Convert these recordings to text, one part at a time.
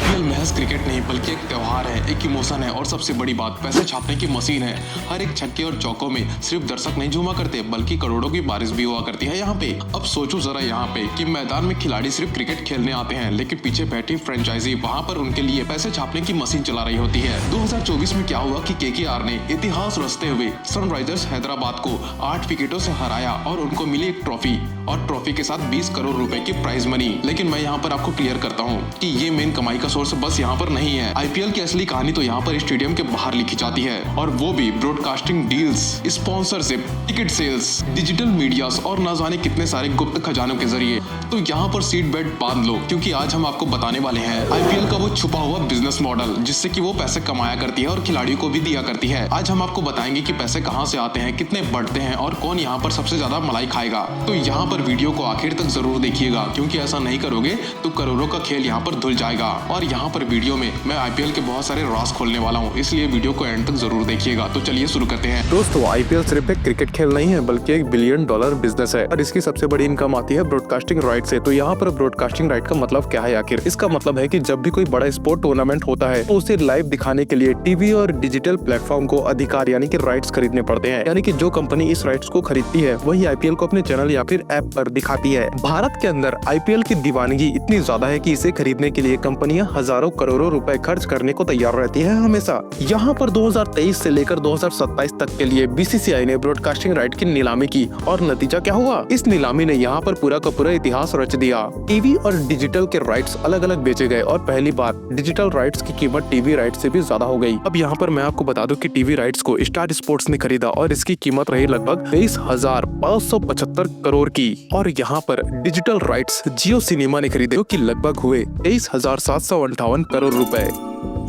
IPL महज cricket नहीं बल्कि एक त्योहार है, एक इमोशन है और सबसे बड़ी बात पैसे छापने की मशीन है। हर एक छक्के और चौकों में सिर्फ दर्शक नहीं झूमा करते बल्कि करोड़ों की बारिश भी हुआ करती है यहाँ पे। अब सोचो जरा यहाँ पे कि मैदान में खिलाड़ी सिर्फ क्रिकेट खेलने आते हैं लेकिन पीछे बैठी फ्रेंचाइजी वहाँ पर उनके लिए पैसे छापने की मशीन चला रही होती है। 2024 में क्या हुआ कि केकेआर ने इतिहास रचते हुए सनराइजर्स हैदराबाद को 8 विकेटों से हराया और उनको मिली एक ट्रॉफी और ट्रॉफी के साथ 20 करोड़ रुपए की प्राइज मनी। लेकिन मैं यहाँ पर आपको क्लियर करता हूँ कि ये मेन कमाई का सोर्स बस यहाँ पर नहीं है। आईपीएल की असली कहानी तो यहाँ पर स्टेडियम के बाहर लिखी जाती है और वो भी broadcasting deals, sponsorship, ticket sales, digital medias और न जाने कितने सारे गुप्त खजानों के जरिए। तो यहाँ पर सीट बेल्ट बांध लो क्योंकि आज हम आपको बताने वाले हैं आईपीएल का वो छुपा हुआ बिजनेस मॉडल जिससे कि वो पैसे कमाया करती है और खिलाड़ियों को भी दिया करती है। आज हम आपको बताएंगे कि पैसे कहाँ से आते हैं, कितने बढ़ते हैं और कौन यहाँ पर सबसे ज्यादा मलाई खाएगा। तो यहाँ पर वीडियो को आखिर तक जरूर देखिएगा क्योंकि ऐसा नहीं करोगे तो करोड़ों का खेल यहाँ पर धुल जाएगा। और यहाँ पर वीडियो में मैं आईपीएल के बहुत सारे राज खोलने वाला हूँ, इसलिए वीडियो को एंड तक जरूर देखिएगा। तो चलिए शुरू करते हैं। दोस्तों, आईपीएल सिर्फ एक क्रिकेट खेल नहीं है बल्कि एक $1 बिलियन बिजनेस है और इसकी सबसे बड़ी इनकम आती है ब्रॉडकास्टिंग राइट से। तो यहाँ पर ब्रॉडकास्टिंग राइट का मतलब क्या है आखिर? इसका मतलब है कि जब भी कोई बड़ा स्पोर्ट टूर्नामेंट होता है तो उसे लाइव दिखाने के लिए टीवी और डिजिटल प्लेटफॉर्म को अधिकार यानी कि राइट्स खरीदने पड़ते हैं। यानी कि जो कंपनी इस राइट्स को खरीदती है वही आईपीएल को अपने चैनल या फिर ऐप पर दिखाती है। भारत के अंदर आईपीएल की दीवानगी इतनी ज्यादा है कि इसे खरीदने के लिए कंपनियां हजारों करोड़ों रुपए खर्च करने को तैयार रहती है हमेशा। यहाँ पर 2023 से लेकर 2027 तक के लिए बीसीसीआई ने ब्रॉडकास्टिंग राइट की नीलामी की और नतीजा क्या हुआ? इस नीलामी ने यहाँ पर पूरा का पूरा इतिहास रच दिया। टीवी और डिजिटल के राइट्स अलग अलग बेचे गए और पहली बार डिजिटल राइट्स की कीमत टीवी राइट्स से भी ज्यादा हो गई। अब यहाँ पर मैं आपको बता दूं कि टीवी राइट्स को स्टार स्पोर्ट्स ने खरीदा और इसकी कीमत रही लगभग 23,575 करोड़ की। और यहाँ पर डिजिटल राइट्स जियो सिनेमा ने खरीदे जो कि लगभग हुए 23,758 करोड़ रुपए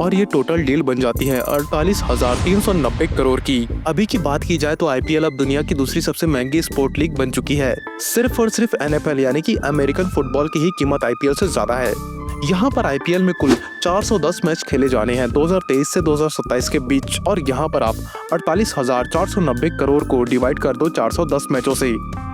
और ये टोटल डील बन जाती है 48,390 करोड़ की। अभी की बात की जाए तो आईपीएल अब दुनिया की दूसरी सबसे महंगी स्पोर्ट लीग बन चुकी है। सिर्फ और सिर्फ एनएफएल यानी कि अमेरिकन फुटबॉल की ही कीमत आईपीएल से ज्यादा है। यहाँ पर आईपीएल में कुल 410 मैच खेले जाने हैं 2023 से 2027 के बीच और यहाँ पर आप 48,490 करोड़ को डिवाइड कर दो 410 मैचों से,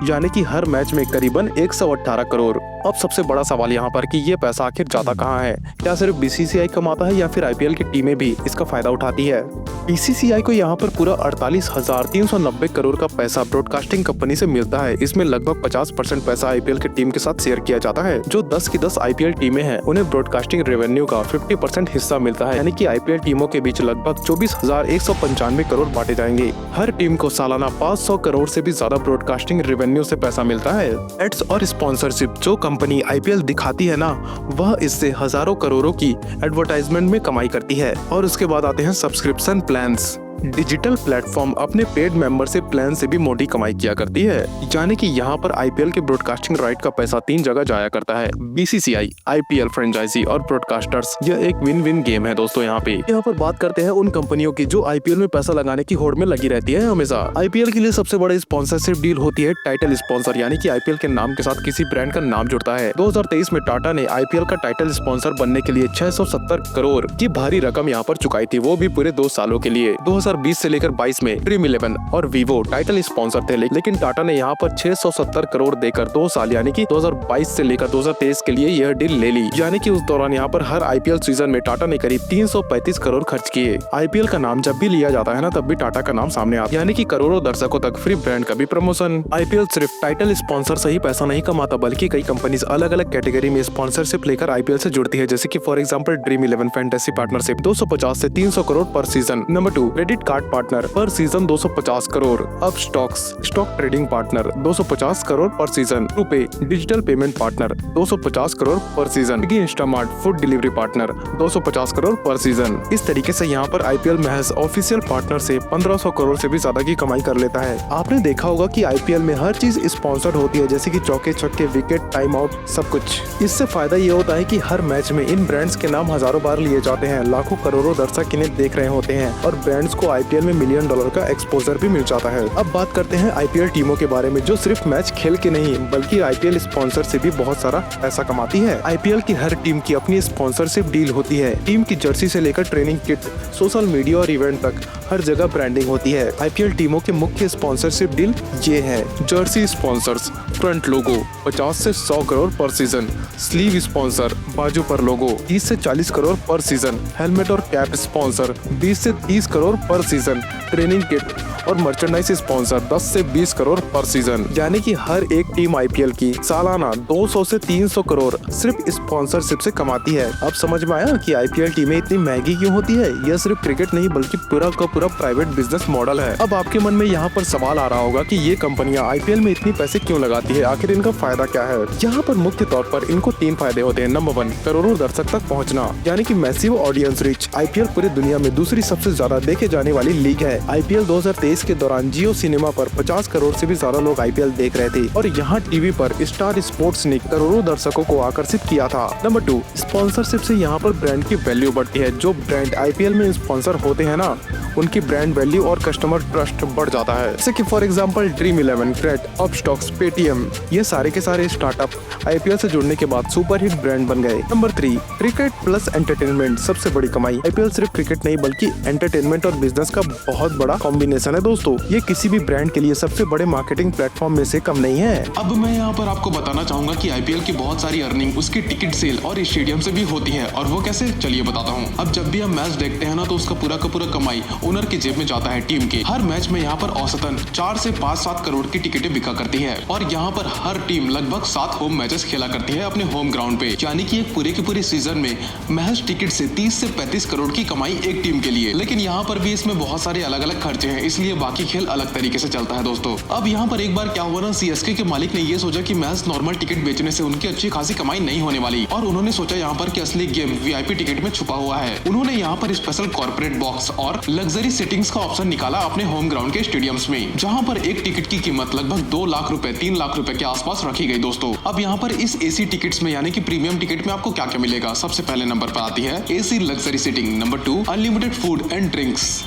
यानी कि हर मैच में करीबन 118 करोड़। अब सबसे बड़ा सवाल यहाँ पर कि ये पैसा आखिर जाता कहाँ है? क्या सिर्फ बीसीसीआई कमाता है या फिर आईपीएल की टीमें भी इसका फायदा उठाती है? बीसीसीआई को यहाँ पर पूरा 48,390 करोड़ का पैसा ब्रॉडकास्टिंग कंपनी से मिलता है। इसमें लगभग 50% पैसा आईपीएल की टीम के साथ शेयर किया जाता है। जो 10 की 10 आईपीएल टीमें हैं उन्हें ब्रॉडकास्टिंग रेवेन्यू का 50% हिस्सा मिलता है, यानी कि आईपीएल टीमों के बीच लगभग 24,195 करोड़ बांटे जाएंगे। हर टीम को सालाना 500 करोड़ से भी ज्यादा ब्रॉडकास्टिंग रेवेन्यू से पैसा मिलता है। एड्स और स्पॉन्सरशिप जो कंपनी आईपीएल दिखाती है ना, वह इससे हजारों करोड़ों की एडवर्टाइजमेंट में कमाई करती है। और उसके बाद आते हैं सब्सक्रिप्शन प्लान्स। डिजिटल प्लेटफॉर्म अपने पेड मेंबरशिप प्लान से भी मोटी कमाई किया करती है, यानी कि यहाँ पर आईपीएल के ब्रॉडकास्टिंग राइट का पैसा 3 जगह जाया करता है। बीसीसीआई, आईपीएल फ्रेंचाइजी और ब्रॉडकास्टर्स। यह एक विन विन गेम है दोस्तों। यहाँ पर बात करते हैं उन कंपनियों की जो आईपीएल में पैसा लगाने की होड़ में लगी रहती है हमेशा। आईपीएल के लिए सबसे बड़ी स्पॉन्सरशिप डील होती है टाइटल स्पॉन्सर, यानी कि आईपीएल के नाम के साथ किसी ब्रांड का नाम जुड़ता है। 2023 में टाटा ने आईपीएल का टाइटल स्पॉन्सर बनने के लिए 670 करोड़ की भारी रकम यहाँ पर चुकाई थी, वो भी पूरे 2 सालों के लिए। 2020 से लेकर 22 में ड्रीम 11 और वीवो टाइटल स्पॉन्सर थे, लेकिन टाटा ने यहाँ पर 670 करोड़ देकर 2 साल यानी कि 2022 से लेकर 2023 के लिए यह डील ले ली। यानी कि उस दौरान यहाँ पर हर आईपीएल सीजन में टाटा ने करीब 335 करोड़ खर्च किए। आईपीएल का नाम जब भी लिया जाता है ना, तब भी टाटा का नाम सामने आता है, यानी कि करोड़ों दर्शकों तक फ्री ब्रांड का भी प्रमोशन। आईपीएल सिर्फ टाइटल स्पॉन्सर से ही पैसा नहीं कमाता बल्कि कई कंपनीज अलग अलग कैटेगरी में स्पॉन्सरशिप लेकर आईपीएल से जुड़ती है, जैसे कि for example dream 11 fantasy partnership 250 से 300 crore per season. Number 2 credit card partner per season 250 crore. अब stock trading partner 250 crore per season. RuPay digital payment partner 250 crore per season. Instamart food delivery partner 250 crore per season. इस तरीके से यहाँ पर आईपीएल महज official partner से 1500 करोड़ से भी ज्यादा की कमाई कर लेता है। आपने देखा होगा कि आईपीएल में हर चीज स्पॉन्सर्ड होती है, जैसे कि चौके छक्के, विकेट, टाइम आउट, सब कुछ। इससे फायदा ये होता है कि हर मैच में इन ब्रांड्स के नाम हजारों बार लिए जाते हैं, लाखों करोड़ों दर्शक इन्हें देख रहे होते हैं और ब्रांड्स को आईपीएल में $1 मिलियन का एक्सपोजर भी मिल जाता है। अब बात करते हैं आईपीएल टीमों के बारे में जो सिर्फ मैच खेल के नहीं बल्कि आईपीएल स्पॉन्सर से भी बहुत सारा पैसा कमाती है। आईपीएल की हर टीम की अपनी स्पॉन्सरशिप डील होती है। टीम की जर्सी से लेकर ट्रेनिंग किट, सोशल मीडिया और इवेंट तक हर जगह ब्रांडिंग होती है। आईपीएल टीमों के मुख्य स्पॉन्सरशिप डील ये है। जर्सी स्पॉन्सर्स, फ्रंट लोगो 50 से 100 crore per season. Sleeve sponsor, बाजू पर लोगो 30 से 40 करोड़ पर सीजन। हेलमेट और कैप स्पॉन्सर 20 से 30 crore per season. Training kit और मर्चेंडाइज स्पॉन्सर 10 से 20 करोड़ पर सीजन। यानी कि हर एक टीम आईपीएल की सालाना 200 से 300 करोड़ सिर्फ स्पॉन्सरशिप से कमाती है। अब समझ में आया कि आईपीएल टीमें इतनी महंगी क्यों होती है। यह सिर्फ क्रिकेट नहीं बल्कि पूरा का पूरा प्राइवेट बिजनेस मॉडल है। अब आपके मन में यहाँ पर सवाल आ रहा होगा कि ये कंपनियां आईपीएल में इतनी पैसे क्यों लगाती है, आखिर इनका फायदा क्या है। यहाँ पर मुख्य तौर पर इनको 3 फायदे होते हैं। नंबर 1, करोड़ों दर्शक तक पहुँचना, यानी कि मैसिव ऑडियंस रीच। आईपीएल पूरी दुनिया में दूसरी सबसे ज्यादा देखे जाने वाली लीग है। आईपीएल 2023 के दौरान जियो सिनेमा पर 50 करोड़ से भी ज्यादा लोग आईपीएल देख रहे थे और यहाँ टीवी पर स्टार स्पोर्ट्स ने करोड़ों दर्शकों को आकर्षित किया था। नंबर 2, स्पॉन्सरशिप से यहाँ पर ब्रांड की वैल्यू बढ़ती है। जो ब्रांड आईपीएल में स्पॉन्सर होते हैं ना, उनकी ब्रांड वैल्यू और कस्टमर ट्रस्ट बढ़ जाता है। जैसे कि for example Dream11, crate, Upstox, Paytm, ये सारे के सारे स्टार्टअप आईपीएल से जुड़ने के बाद सुपरहिट ब्रांड बन गए। नंबर 3, क्रिकेट प्लस एंटरटेनमेंट, सबसे बड़ी कमाई। आईपीएल सिर्फ क्रिकेट नहीं बल्कि एंटरटेनमेंट और बिजनेस का बहुत बड़ा कॉम्बिनेशन है दोस्तों। ये किसी भी ब्रांड के लिए सबसे बड़े मार्केटिंग प्लेटफॉर्म में से कम नहीं है। अब मैं यहाँ पर आपको बताना चाहूंगा कि आईपीएल की बहुत सारी अर्निंग उसकी टिकट सेल और स्टेडियम से भी होती है। और वो कैसे, चलिए बताता हूँ। अब जब भी हम मैच देखते हैं ना, तो उसका पूरा का पूरा कमाई ओनर की जेब में जाता है टीम के। हर मैच में यहाँ पर औसतन 4 से 5-7 करोड़ की टिकटें बिका करती है और यहाँ पर हर टीम लगभग 7 होम मैचेस खेला करती है अपने होम ग्राउंड पे। यानी कि एक पूरे के पूरे सीजन में महज टिकट से 30 से 35 करोड़ की कमाई एक टीम के लिए। लेकिन यहाँ पर भी इसमें बहुत सारे अलग अलग खर्चे हैं, इसलिए बाकी खेल अलग तरीके से चलता है दोस्तों। अब यहाँ पर एक बार क्या हुआ ना, सीएसके के मालिक ने ये सोचा कि महज नॉर्मल टिकट बेचने से उनकी अच्छी खासी कमाई नहीं होने वाली और उन्होंने सोचा यहाँ पर कि असली गेम वीआईपी टिकट में छुपा हुआ है। उन्होंने यहाँ पर स्पेशल कॉर्पोरेट बॉक्स और लग्जरी सेटिंग्स का ऑप्शन निकाला अपने होम ग्राउंड के स्टेडियम्स में, जहाँ पर एक टिकट की कीमत लगभग 2 लाख रुपए 3 लाख रुपए के आसपास रखी गई दोस्तों। अब यहाँ पर इस एसी टिकट्स में यानी कि प्रीमियम टिकट में आपको क्या क्या मिलेगा। सबसे पहले नंबर पर आती है AC luxury seating. Number 2, unlimited food and drinks,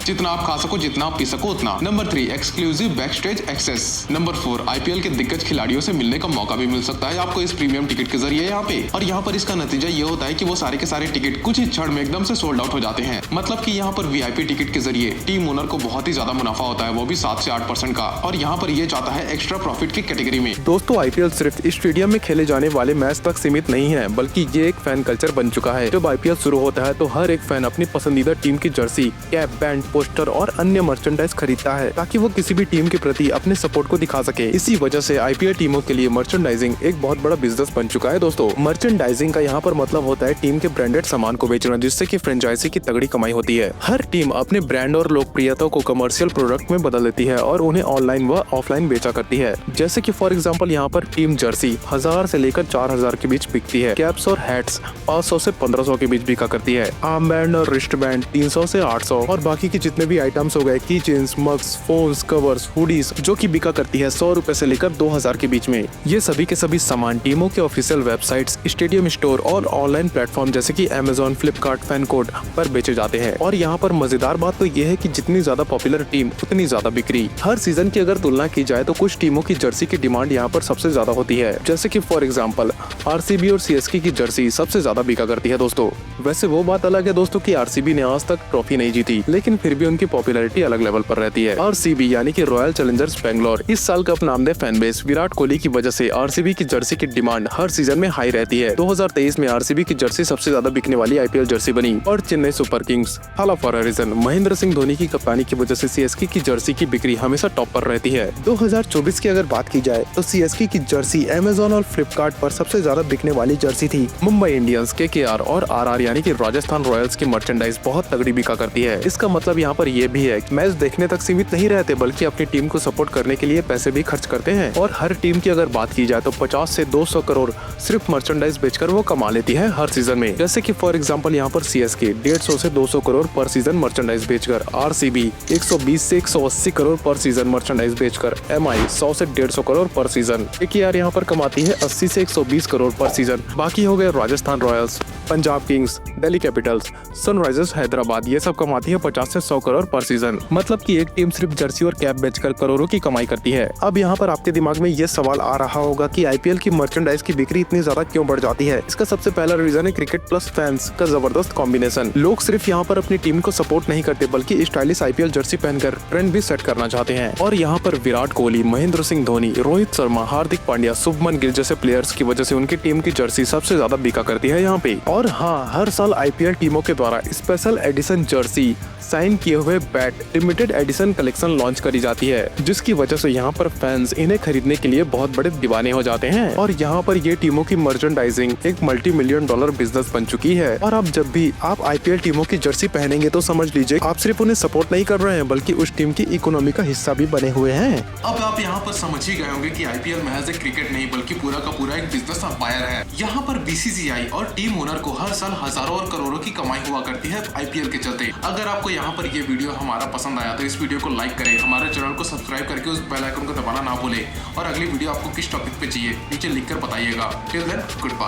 जितना आप खा सको जितना आप पी सको उतना। Number 3, exclusive backstage access. Number 4, IPL के दिग्गज खिलाड़ियों से मिलने का मौका भी मिल सकता है आपको इस प्रीमियम टिकट के जरिए यहाँ पे। और यहाँ पर इसका नतीजा ये होता है कि वो सारे के सारे टिकट कुछ ही क्षण में एकदम से सोल्ड आउट हो जाते हैं। मतलब कि यहाँ पर वीआईपी टिकट के जरिए टीम ओनर को बहुत ही ज्यादा मुनाफा होता है, वो भी 7 से 8% का। और यहाँ पर ये जाता है एक्स्ट्रा प्रॉफिट की कैटेगरी में। दोस्तों आईपीएल सिर्फ स्टेडियम में खेले जाने वाले मैच तक सीमित नहीं है, बल्कि ये एक फैन कल्चर बन चुका है। जब आईपीएल शुरू होता है तो हर एक फैन अपनी पसंदीदा टीम की जर्सी, कैप, बैंड, पोस्टर और अन्य मर्चेंडाइज खरीदता है ताकि वो किसी भी टीम के प्रति अपने सपोर्ट को दिखा सके। इसी वजह से आईपीएल टीमों के लिए मर्चेंडाइजिंग एक बहुत बड़ा बिजनेस बन चुका है दोस्तों। मर्चेंडाइजिंग का यहाँ पर मतलब होता है टीम के ब्रांडेड सामान को बेचना, जिससे कि फ्रेंचाइजी की तगड़ी कमाई होती है। हर टीम अपने ब्रांड और लोकप्रियता को कमर्शियल प्रोडक्ट में बदल देती है और उन्हें ऑनलाइन व ऑफलाइन बेचा करती है। जैसे कि फॉर एग्जाम्पल यहाँ पर टीम जर्सी 1000 से लेकर 4000 के बीच बिकती है। कैप्स और हैट्स 500 से 1500 के बीच बिका करती है। आर्म बैंड और रिस्ट बैंड 300 से 800 और बाकी के जितने भी आइटम्स हो गए, की chains, mugs, phones, covers, hoodies, जो की बिका करती है 100 रुपए से लेकर 2000 के बीच में। ये सभी के सभी सामान टीमों के ऑफिशियल वेबसाइट्स, स्टेडियम स्टोर और ऑनलाइन प्लेटफॉर्म जैसे कि अमेजॉन, फ्लिपकार्ट, फैनकोड पर बेचे जाते हैं। और यहाँ पर मजेदार बात तो ये है कि जितनी ज्यादा पॉपुलर टीम उतनी ज्यादा बिक्री। हर सीजन की अगर तुलना की जाए तो कुछ टीमों की जर्सी की डिमांड यहाँ पर सबसे ज्यादा होती है। जैसे कि फॉर एग्जाम्पल आरसीबी और सीएसके की जर्सी सबसे ज्यादा बिका करती है दोस्तों। वैसे वो बात अलग है दोस्तों कि आरसीबी ने आज तक ट्रॉफी नहीं जीती, लेकिन फिर भी उनकी पॉपुलैरिटी अलग लेवल पर रहती है। आरसीबी यानी कि रॉयल चैलेंजर्स बैंगलोर इस साल का अपना नामदे फैन बेस विराट कोहली की वजह से आरसीबी की जर्सी की डिमांड हर सीजन में हाई रहती है। 2023 में आरसीबी की जर्सी सबसे ज्यादा बिकने वाली आईपीएल जर्सी बनी। और चेन्नई सुपर किंग्स हाला for a reason, Mahendra Singh Dhoni की कप्तानी की वजह से सीएसके की जर्सी की बिक्री हमेशा टॉप पर रहती है। 2024 की अगर बात की जाए तो सीएसके की जर्सी अमेजॉन और फ्लिपकार्ट पर सबसे ज्यादा बिकने वाली जर्सी थी। मुंबई इंडियंस, केकेआर और आरआर यानी कि राजस्थान रॉयल्स की मर्चेंडाइज बहुत तगड़ी बिका करती है। इसका मतलब यहाँ पर ये भी है कि मैच देखने तक सीमित नहीं रहते बल्कि अपनी टीम को सपोर्ट करने के लिए पैसे भी खर्च करते हैं। और हर टीम की अगर बात की जाए तो 50 से 200 करोड़ सिर्फ मर्चेंडाइज बेचकर वो कमा लेती है हर सीजन में। जैसे कि फॉर एग्जांपल यहाँ पर सीएसके 150 से 200 करोड़ पर सीजन मर्चेंडाइज बेचकर, आरसीबी 120 से 180 करोड़ पर सीजन मर्चेंडाइज बेचकर, एमआई 100 से 150 करोड़ पर सीजन, केकेआर यहाँ पर कमाती है 80 से 120 करोड़ पर सीजन। बाकी हो गए Rajasthan Royals Punjab Kings, Delhi Capitals, Sunrisers Hyderabad ये सब कमाती है 50 से 100 करोड़ पर सीजन। मतलब कि एक टीम सिर्फ जर्सी और कैप बेचकर करोड़ों की कमाई करती है। अब यहाँ पर आपके दिमाग में ये सवाल आ रहा होगा कि आईपीएल की मर्चेंडाइज की बिक्री इतनी ज्यादा क्यों बढ़ जाती है। इसका सबसे पहला रीजन है क्रिकेट प्लस फैंस का जबरदस्त कॉम्बिनेशन। लोग सिर्फ यहाँ पर अपनी टीम को सपोर्ट नहीं करते बल्कि स्टाइलिश आईपीएल जर्सी पहनकर ट्रेंड भी सेट करना चाहते हैं। और यहाँ पर विराट कोहली, महेंद्र सिंह धोनी, रोहित शर्मा, हार्दिक पांड्या, शुभमन गिल जैसे प्लेयर्स की वजह से उनकी टीम की जर्सी सबसे ज्यादा बिका करती है यहाँ पे। और हाँ, हर साल आईपीएल टीमों के द्वारा स्पेशल एडिशन जर्सी, साइन किए हुए bat, limited edition collection launch करी जाती है, जिसकी वजह से यहाँ पर फैंस इन्हें खरीदने के लिए बहुत बड़े दीवाने हो जाते हैं। और यहाँ पर ये टीमों की मर्चेंडाइजिंग एक मल्टी-मिलियन डॉलर बिजनेस बन चुकी है। और अब जब भी आप आईपीएल टीमों की जर्सी पहनेंगे तो समझ लीजिए आप सिर्फ उन्हें सपोर्ट नहीं कर रहे हैं बल्कि उस टीम की इकोनॉमी का हिस्सा भी बने हुए हैं। अब आप यहाँ पर समझ ही गए होंगे कि आईपीएल महज एक क्रिकेट नहीं बल्कि पूरा का पूरा एक बिजनेस एम्पायर है। यहाँ पर बीसीसीआई और टीम ओनर को हर साल हजारों और करोड़ों की कमाई हुआ करती है आईपीएल के चलते। अगर आपको यहाँ पर ये वीडियो हमारा पसंद आया तो इस वीडियो को लाइक करें, हमारे चैनल को सब्सक्राइब करके उस बेल आइकन को दबाना ना भूलें और अगली वीडियो आपको किस टॉपिक पे चाहिए नीचे लिखकर बताइएगा। Till then good bye.